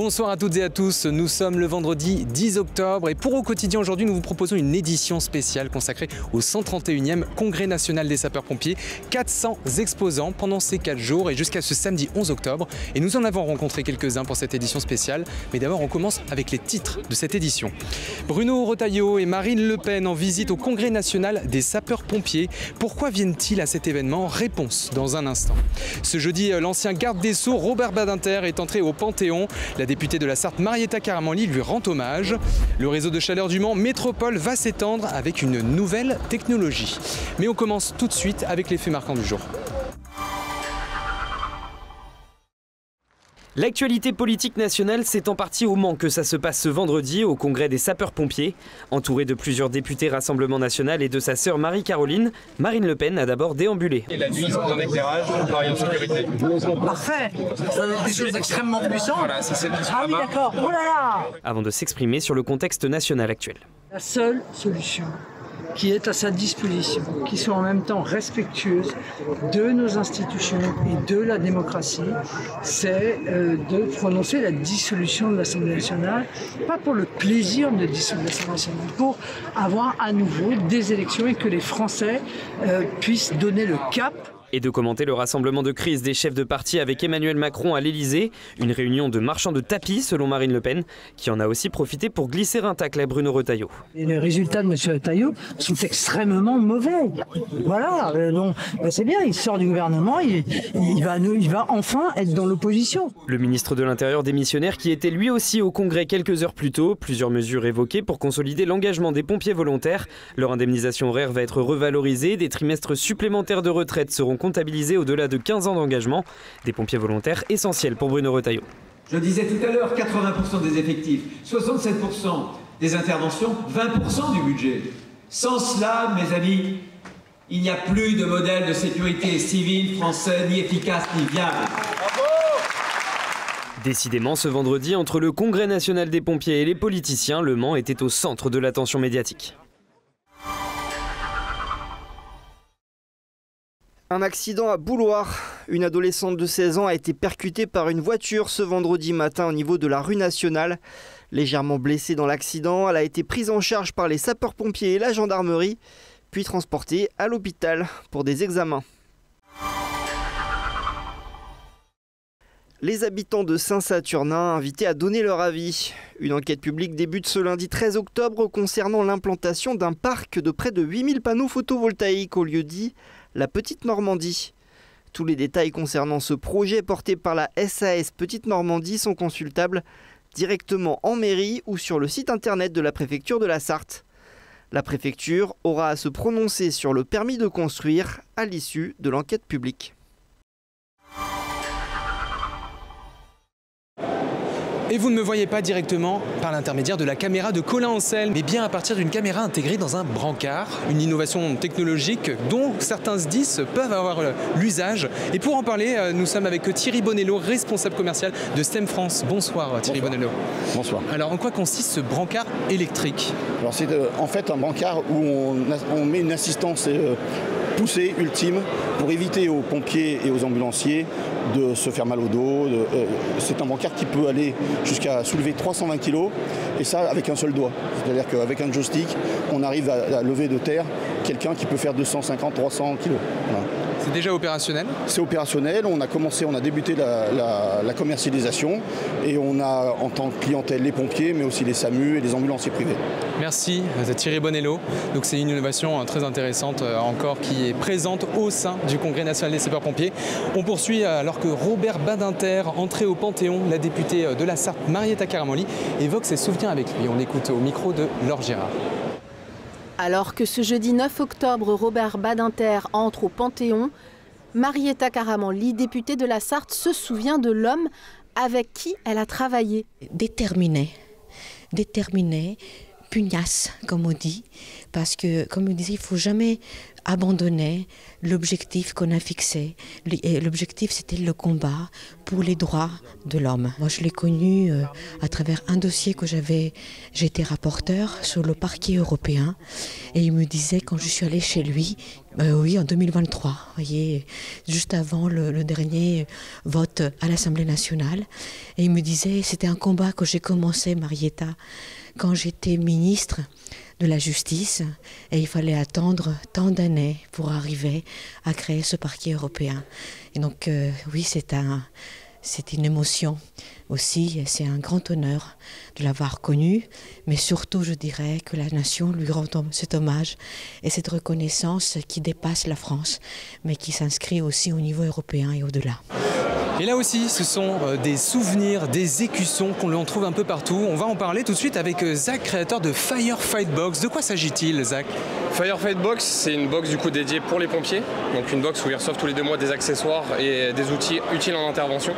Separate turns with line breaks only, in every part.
Bonsoir à toutes et à tous, nous sommes le vendredi 10 octobre et pour Au Quotidien aujourd'hui nous vous proposons une édition spéciale consacrée au 131e Congrès national des sapeurs-pompiers. 400 exposants pendant ces 4 jours et jusqu'à ce samedi 11 octobre et nous en avons rencontré quelques-uns pour cette édition spéciale. Mais d'abord on commence avec les titres de cette édition. Bruno Retailleau et Marine Le Pen en visite au Congrès national des sapeurs-pompiers. Pourquoi viennent-ils à cet événement? Réponse dans un instant. Ce jeudi, l'ancien garde des Sceaux Robert Badinter est entré au Panthéon. La députée de la Sarthe Marietta Caramanli lui rend hommage. Le réseau de chaleur du Mans Métropole va s'étendre avec une nouvelle technologie. Mais on commence tout de suite avec les faits marquants du jour. L'actualité politique nationale, c'est en partie au Mans que ça se passe ce vendredi au congrès des sapeurs-pompiers. Entourée de plusieurs députés Rassemblement National et de sa sœur Marie-Caroline, Marine Le Pen a d'abord déambulé.
Et la nuit, sans éclairage, pareil en sécurité.
Parfait. Des choses extrêmement puissantes.
Voilà, c'est celle qui se
Ah oui, d'accord. Oh là là.
Avant de s'exprimer sur le contexte national actuel.
La seule solution qui est à sa disposition, qui soit en même temps respectueuse de nos institutions et de la démocratie, c'est de prononcer la dissolution de l'Assemblée nationale, pas pour le plaisir de dissoudre l'Assemblée nationale, pour avoir à nouveau des élections et que les Français puissent donner le cap.
Et de commenter le rassemblement de crise des chefs de parti avec Emmanuel Macron à l'Elysée, une réunion de marchands de tapis selon Marine Le Pen, qui en a aussi profité pour glisser un tacle à Bruno Retailleau.
Et les résultats de M. Retailleau sont extrêmement mauvais. Voilà, donc c'est bien, il sort du gouvernement, il va enfin être dans l'opposition.
Le ministre de l'Intérieur démissionnaire qui était lui aussi au Congrès quelques heures plus tôt, plusieurs mesures évoquées pour consolider l'engagement des pompiers volontaires. Leur indemnisation horaire va être revalorisée, des trimestres supplémentaires de retraite seront comptabilisés au-delà de 15 ans d'engagement. Des pompiers volontaires essentiels pour Bruno Retailleau.
Je disais tout à l'heure, 80% des effectifs, 67% des interventions, 20% du budget. Sans cela, mes amis, il n'y a plus de modèle de sécurité civile français ni efficace ni viable.
Décidément, ce vendredi, entre le Congrès national des pompiers et les politiciens, le Mans était au centre de l'attention médiatique.
Un accident à Bouloir. Une adolescente de 16 ans a été percutée par une voiture ce vendredi matin au niveau de la rue nationale. Légèrement blessée dans l'accident, elle a été prise en charge par les sapeurs-pompiers et la gendarmerie, puis transportée à l'hôpital pour des examens. Les habitants de Saint-Saturnin invités à donner leur avis. Une enquête publique débute ce lundi 13 octobre concernant l'implantation d'un parc de près de 8000 panneaux photovoltaïques au lieu-dit la Petite Normandie. Tous les détails concernant ce projet porté par la SAS Petite Normandie sont consultables directement en mairie ou sur le site internet de la préfecture de la Sarthe. La préfecture aura à se prononcer sur le permis de construire à l'issue de l'enquête publique.
Et vous ne me voyez pas directement par l'intermédiaire de la caméra de Colin Ancel, mais bien à partir d'une caméra intégrée dans un brancard, une innovation technologique dont certains SDIS peuvent avoir l'usage. Et pour en parler, nous sommes avec Thierry Bonello, responsable commercial de STEM France. Bonsoir Thierry Bonello.
Bonsoir.
Alors en quoi consiste ce brancard électrique?
Alors c'est en fait un brancard où on met une assistance poussée ultime pour éviter aux pompiers et aux ambulanciers de se faire mal au dos. C'est un brancard qui peut aller jusqu'à soulever 320 kg et ça avec un seul doigt. C'est-à-dire qu'avec un joystick, on arrive à lever de terre quelqu'un qui peut faire 250-300 kg. Voilà.
C'est déjà opérationnel? C'est
opérationnel, on a débuté la commercialisation et on a en tant que clientèle les pompiers mais aussi les SAMU et les ambulanciers privés.
Merci Thierry Bonello. Donc c'est une innovation très intéressante encore qui est présente au sein du Congrès national des sapeurs-pompiers. On poursuit alors que Robert Badinter, entré au Panthéon, la députée de la Sarthe Marietta Caramanli, évoque ses souvenirs avec lui. On écoute au micro de Laure Girard.
Alors que ce jeudi 9 octobre, Robert Badinter entre au Panthéon, Marietta Caramanli, députée de la Sarthe, se souvient de l'homme avec qui elle a travaillé.
Déterminé, pugnace, comme on dit, parce que, comme on disait, il ne faut jamais abandonner l'objectif qu'on a fixé. L'objectif, c'était le combat pour les droits de l'homme. Moi, je l'ai connu à travers un dossier que j'étais rapporteur sur le parquet européen, et il me disait, quand je suis allée chez lui, oui, en 2023, voyez, juste avant le dernier vote à l'Assemblée nationale, et il me disait, c'était un combat que j'ai commencé, Marietta, quand j'étais ministre de la justice, et il fallait attendre tant d'années pour arriver à créer ce parquet européen. Et donc oui, c'est une émotion aussi, et c'est un grand honneur de l'avoir connu, mais surtout je dirais que la nation lui rend cet hommage et cette reconnaissance qui dépasse la France, mais qui s'inscrit aussi au niveau européen et au-delà.
Et là aussi, ce sont des souvenirs, des écussons qu'on en trouve un peu partout. On va en parler tout de suite avec Zach, créateur de Firefight Box. De quoi s'agit-il, Zach?
Firefight Box, c'est une box du coup dédiée pour les pompiers. Donc une box où ils reçoivent tous les 2 mois des accessoires et des outils utiles en intervention.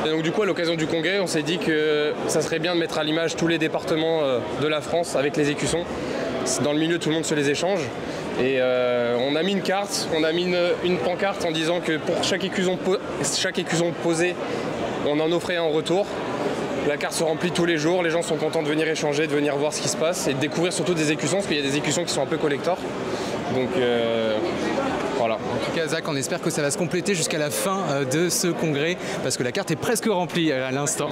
Et donc du coup, à l'occasion du congrès, on s'est dit que ça serait bien de mettre à l'image tous les départements de la France avec les écussons. Dans le milieu, tout le monde se les échange. Et on a mis une carte, on a mis une pancarte en disant que pour chaque écuson posé, on en offrait un en retour. La carte se remplit tous les jours, les gens sont contents de venir échanger, de venir voir ce qui se passe et de découvrir surtout des écussons, parce qu'il y a des écussons qui sont un peu collector. Donc voilà.
En tout cas, Zach, on espère que ça va se compléter jusqu'à la fin de ce congrès, parce que la carte est presque remplie à l'instant.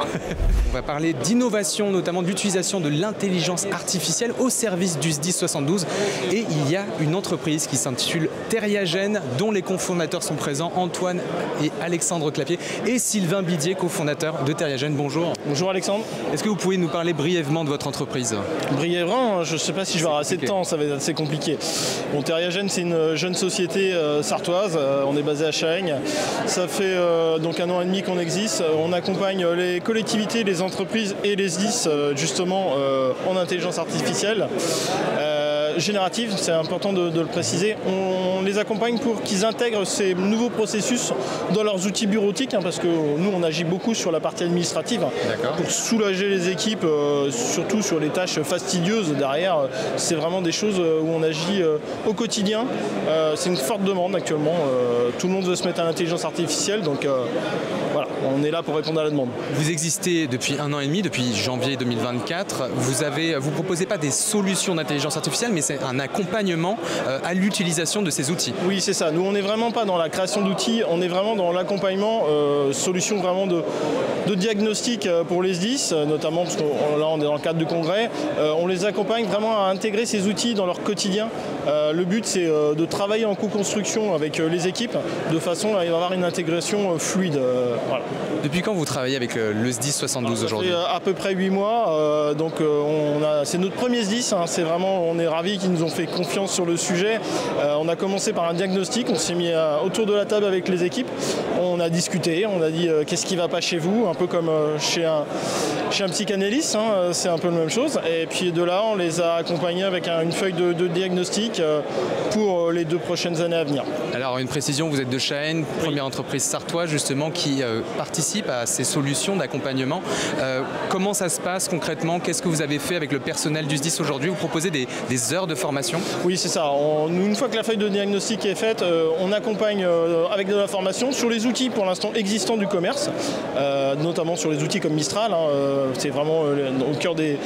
On va parler d'innovation, notamment d'utilisation de l'intelligence artificielle au service du SDIS 72. Et il y a une entreprise qui s'intitule Terriagène, dont les cofondateurs sont présents, Antoine et Alexandre Clapier, et Sylvain Bidier, cofondateur de Terriagène. Bonjour.
Bonjour Alexandre.
Est-ce que vous pouvez nous parler brièvement de votre entreprise?
Brièvement, je ne sais pas si je vais avoir assez de temps, ça va être assez compliqué. Bon, Terriagène, c'est une jeune société sartoise, on est basé à Chahaigne. Ça fait donc 1 an et demi qu'on existe. On accompagne les collectivités, les entreprises et les SDIS justement en intelligence artificielle. Générative, c'est important de le préciser. On les accompagne pour qu'ils intègrent ces nouveaux processus dans leurs outils bureautiques, parce que nous on agit beaucoup sur la partie administrative pour soulager les équipes, surtout sur les tâches fastidieuses derrière. C'est vraiment des choses où on agit au quotidien. C'est une forte demande actuellement. Tout le monde veut se mettre à l'intelligence artificielle, donc voilà, on est là pour répondre à la demande.
Vous existez depuis 1 an et demi, depuis janvier 2024. Vous proposez pas des solutions d'intelligence artificielle, mais c'est un accompagnement à l'utilisation de ces outils.
Oui, c'est ça. Nous, on n'est vraiment pas dans la création d'outils, on est vraiment dans l'accompagnement, solution vraiment de diagnostic pour les SDIS, notamment parce que là, on est dans le cadre du congrès. On les accompagne vraiment à intégrer ces outils dans leur quotidien. Le but, c'est de travailler en co-construction avec les équipes, de façon à avoir une intégration fluide. Voilà.
Depuis quand vous travaillez avec le SDIS 72 aujourd'hui?
À peu près 8 mois. Donc, c'est notre premier SDIS. C'est vraiment, on est ravis qu'ils nous ont fait confiance sur le sujet. On a commencé par un diagnostic, on s'est mis autour de la table avec les équipes, on a discuté, on a dit qu'est-ce qui ne va pas chez vous, un peu comme chez un psychanalyste, c'est un peu la même chose. Et puis de là, on les a accompagnés avec une feuille de diagnostic pour les 2 prochaines années à venir.
Alors une précision, vous êtes de Chahaigne, première entreprise sartoise justement qui participe à ces solutions d'accompagnement. Comment ça se passe concrètement? Qu'est-ce que vous avez fait avec le personnel du SDIS aujourd'hui? Vous proposez des heures de formation?
Oui, c'est ça. Une fois que la feuille de diagnostic est faite, on accompagne avec de la formation sur les outils pour l'instant existants du commerce, notamment sur les outils comme Mistral. C'est vraiment au cœur des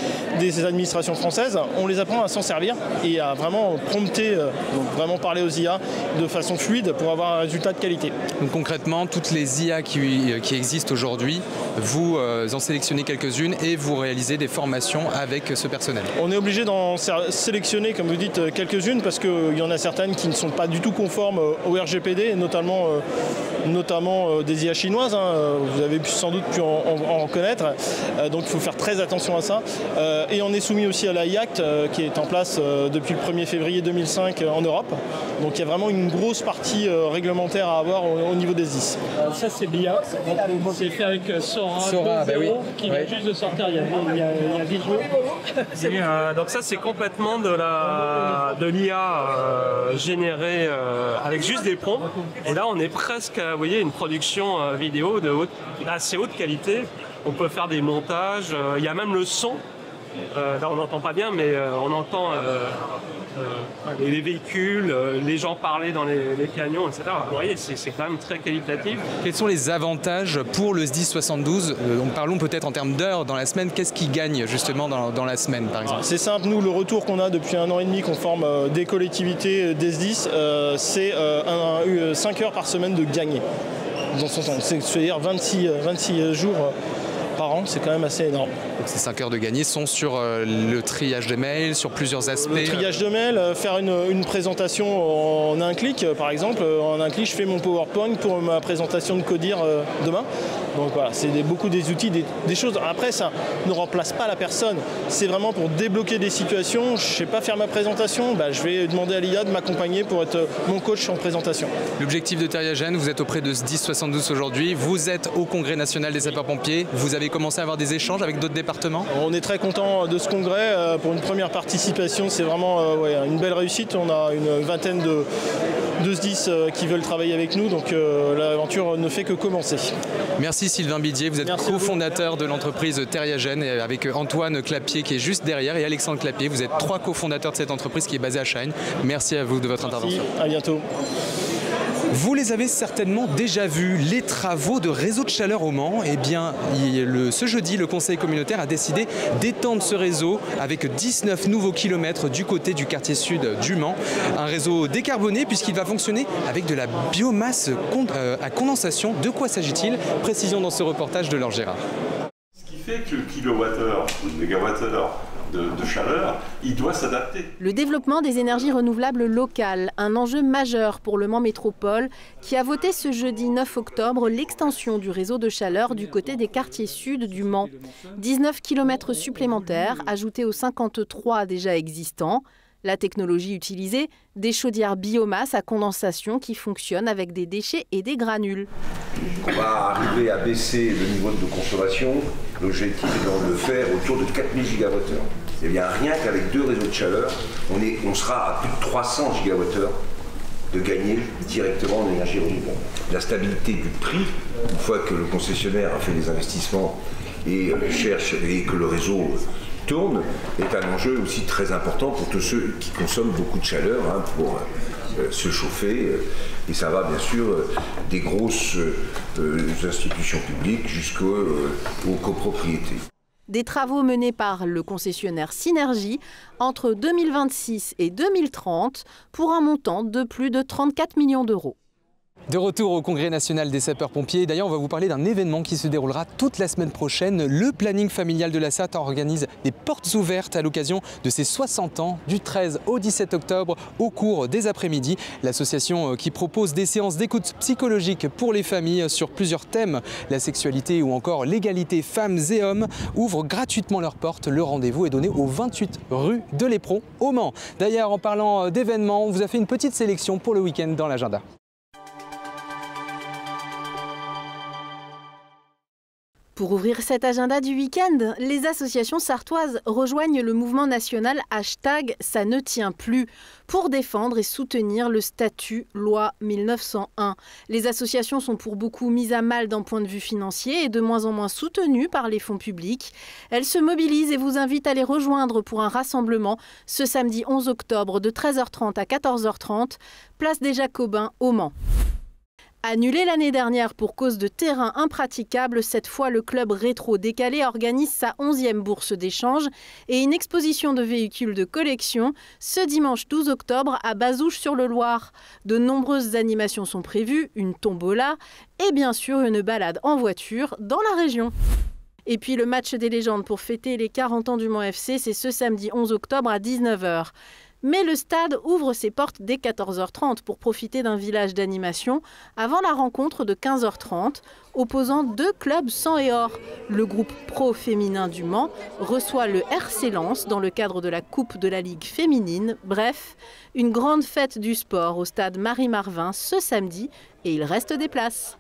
administrations françaises. On les apprend à s'en servir et à vraiment prompter, donc vraiment parler aux IA de façon fluide pour avoir un résultat de qualité.
Donc concrètement, toutes les IA qui existent aujourd'hui, vous en sélectionnez quelques-unes et vous réalisez des formations avec ce personnel?
On est obligé d'en sélectionner, comme vous dites, quelques-unes parce qu'il y en a certaines qui ne sont pas du tout conformes au RGPD, notamment des IA chinoises. Vous avez sans doute pu en reconnaître. Donc il faut faire très attention à ça. Et on est soumis aussi à la IACT qui est en place depuis le 1er février 2005 en Europe. Donc il y a vraiment une grosse partie réglementaire à avoir au niveau des SDIS.
Ça c'est BIA, c'est fait avec Sora 2.0 qui vient juste de sortir il y a 10 jours. Donc ça c'est complètement de l'IA générée avec juste des prompts. Et là on est presque à une production vidéo d'assez haute qualité. On peut faire des montages, il y a même le son là on n'entend pas bien, mais on entend les véhicules, les gens parler dans les camions, etc. Vous voyez, c'est quand même très qualitatif.
Quels sont les avantages pour le SDIS 72 ? Parlons peut-être en termes d'heures dans la semaine. Qu'est-ce qui gagne justement dans la semaine, par exemple ?
C'est simple, nous, le retour qu'on a depuis 1 an et demi qu'on forme des collectivités des SDIS, c'est 5 heures par semaine de gagner. C'est-à-dire 26 jours par an, c'est quand même assez énorme.
Donc ces 5 heures de gagner sont sur le triage de mails, sur plusieurs aspects.
Le triage de mails, faire une présentation en un clic, par exemple. En un clic, je fais mon PowerPoint pour ma présentation de Codir demain. Donc voilà, c'est beaucoup des outils, des choses. Après, ça ne remplace pas la personne. C'est vraiment pour débloquer des situations. Je ne sais pas faire ma présentation, je vais demander à l'IA de m'accompagner pour être mon coach en présentation.
L'objectif de Terriagène, vous êtes auprès de SDIS 72 aujourd'hui. Vous êtes au Congrès national des sapeurs-pompiers. Vous avez commencé à avoir des échanges avec d'autres départements ?
On est très content de ce congrès. Pour une première participation, c'est vraiment une belle réussite. On a une vingtaine de SDIS qui veulent travailler avec nous. Donc l'aventure ne fait que commencer.
Merci Sylvain Bidier, vous êtes cofondateur de l'entreprise Terriagène avec Antoine Clapier qui est juste derrière et Alexandre Clapier. Vous êtes 3 cofondateurs de cette entreprise qui est basée à Chagnes. Merci à vous de votre intervention.
À bientôt.
Vous les avez certainement déjà vus, les travaux de réseau de chaleur au Mans. Eh bien, ce jeudi, le conseil communautaire a décidé d'étendre ce réseau avec 19 nouveaux kilomètres du côté du quartier sud du Mans. Un réseau décarboné puisqu'il va fonctionner avec de la biomasse à condensation. De quoi s'agit-il? Précision dans ce reportage de Laure Gérard.
Ce qui fait que le kilowattheure ou le mégawattheure de chaleur, il doit s'adapter.
Le développement des énergies renouvelables locales, un enjeu majeur pour le Mans Métropole, qui a voté ce jeudi 9 octobre l'extension du réseau de chaleur du côté des quartiers sud du Mans. 19 km supplémentaires, ajoutés aux 53 déjà existants. La technologie utilisée, des chaudières biomasse à condensation qui fonctionnent avec des déchets et des granules.
On va arriver à baisser le niveau de consommation. L'objectif est de le faire autour de 4000 gigawattheures. Eh bien, rien qu'avec 2 réseaux de chaleur, on sera à plus de 300 gigawattheures de gagner directement en énergie renouvelable. La stabilité du prix, une fois que le concessionnaire a fait des investissements et cherche et que le réseau tourne, est un enjeu aussi très important pour tous ceux qui consomment beaucoup de chaleur pour se chauffer. Et ça va bien sûr des grosses institutions publiques jusqu'aux copropriétés.
Des travaux menés par le concessionnaire Synergie entre 2026 et 2030 pour un montant de plus de 34 millions d'euros.
De retour au Congrès national des sapeurs-pompiers. D'ailleurs, on va vous parler d'un événement qui se déroulera toute la semaine prochaine. Le planning familial de la SAT organise des portes ouvertes à l'occasion de ses 60 ans, du 13 au 17 octobre, au cours des après-midi. L'association qui propose des séances d'écoute psychologique pour les familles sur plusieurs thèmes, la sexualité ou encore l'égalité femmes et hommes, ouvre gratuitement leurs portes. Le rendez-vous est donné au 28 rue de l'Éperon au Mans. D'ailleurs, en parlant d'événements, on vous a fait une petite sélection pour le week-end dans l'agenda.
Pour ouvrir cet agenda du week-end, les associations sartoises rejoignent le mouvement national #SaNeTientPlus pour défendre et soutenir le statut loi 1901. Les associations sont pour beaucoup mises à mal d'un point de vue financier et de moins en moins soutenues par les fonds publics. Elles se mobilisent et vous invitent à les rejoindre pour un rassemblement ce samedi 11 octobre de 13h30 à 14h30, place des Jacobins au Mans. Annulé l'année dernière pour cause de terrain impraticable, cette fois le club Rétro Décalé organise sa 11e bourse d'échange et une exposition de véhicules de collection ce dimanche 12 octobre à Bazouges-sur-le-Loir. De nombreuses animations sont prévues, une tombola et bien sûr une balade en voiture dans la région. Et puis le match des légendes pour fêter les 40 ans du Mans FC, c'est ce samedi 11 octobre à 19h. Mais le stade ouvre ses portes dès 14h30 pour profiter d'un village d'animation avant la rencontre de 15h30, opposant 2 clubs sang et or. Le groupe pro féminin du Mans reçoit le RC Lens dans le cadre de la Coupe de la Ligue féminine. Bref, une grande fête du sport au stade Marie-Marvin ce samedi et il reste des places.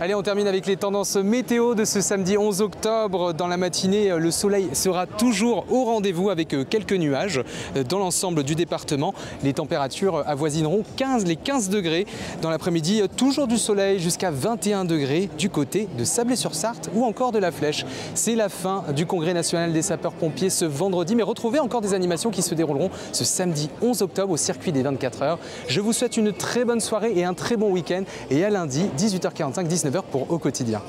Allez, on termine avec les tendances météo de ce samedi 11 octobre. Dans la matinée, le soleil sera toujours au rendez-vous avec quelques nuages dans l'ensemble du département. Les températures avoisineront les 15 degrés. Dans l'après-midi, toujours du soleil jusqu'à 21 degrés du côté de Sablé-sur-Sarthe ou encore de la Flèche. C'est la fin du Congrès national des sapeurs-pompiers ce vendredi, mais retrouvez encore des animations qui se dérouleront ce samedi 11 octobre au circuit des 24 heures. Je vous souhaite une très bonne soirée et un très bon week-end. Et à lundi, 18h45, 19h pour Au Quotidien.